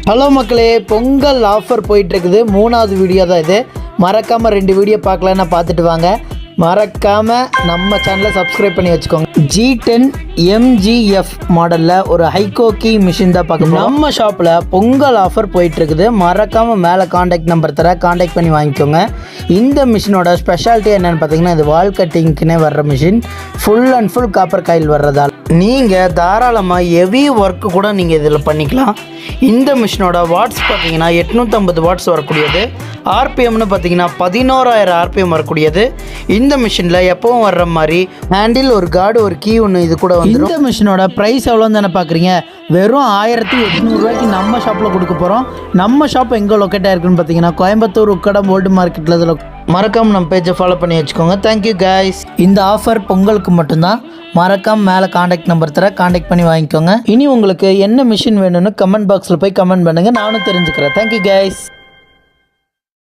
Hello மக்களே, Pongal offer போயிட்டுருக்குது. 3வது வீடியோ தான் இது. மறக்காமல் 2 வீடியோ பார்க்கலன்னா பார்த்துட்டு வாங்க. மறக்காமல் நம்ம சேனலை சப்ஸ்கிரைப் பண்ணி வச்சுக்கோங்க. G10 MGF மாடலில் ஒரு ஹைகோக்கி மிஷின் தான் பார்க்கணும். நம்ம ஷாப்பில் பொங்கல் ஆஃபர் போயிட்டுருக்குது. மறக்காமல் மேலே காண்டாக்ட் நம்பர் தர காண்டாக்ட் பண்ணி வாங்கிக்கோங்க. இந்த மிஷினோட ஸ்பெஷாலிட்டி என்னென்னு பார்த்தீங்கன்னா, இது வால் கட்டிங்க்குனே வர்ற machine. Full and full copper coil வர்றதால் நீங்கள் தாராளமாக ஹெவி ஒர்க்கு கூட நீங்கள் இதில் பண்ணிக்கலாம். இந்த மிஷினோட வாட்ஸ் பார்த்தீங்கன்னா 850 வாட்ஸ் வரக்கூடியது. ஆர்பிஎம்னு பார்த்தீங்கன்னா 11000 ஆர்பிஎம் வரக்கூடியது. இந்த மிஷினில் எப்பவும் வர்ற மாதிரி ஹேண்டில், ஒரு கார்டு, ஒரு கீ ஒன்று இது கூட வந்து. இந்த மிஷினோட ப்ரைஸ் எவ்வளோன்னு தானே பார்க்குறீங்க? வெறும் 1800 ரூபாய்க்கு நம்ம ஷாப்பில் கொடுக்க போகிறோம். நம்ம ஷாப் எங்கே லொக்கேட் ஆகிருக்குன்னு பார்த்தீங்கன்னா, கோயம்புத்தூர் உக்கடம் ஓல்டு மார்க்கெட்டில் இதில். மறக்காமல் நம்ம பேஜை ஃபாலோ பண்ணி வச்சுக்கோங்க. Thank you guys. இந்த ஆஃபர் பொங்கலுக்கு மட்டும்தான். மறக்காமல் மேலே காண்டாக்ட் நம்பர் தர காண்டாக்ட் பண்ணி வாங்கிக்கோங்க. இனி உங்களுக்கு என்ன மிஷின் வேணும்னு கமெண்ட் பாக்ஸில் போய் கமெண்ட் பண்ணுங்கள், நானும் தெரிஞ்சுக்கிறேன். Thank you guys.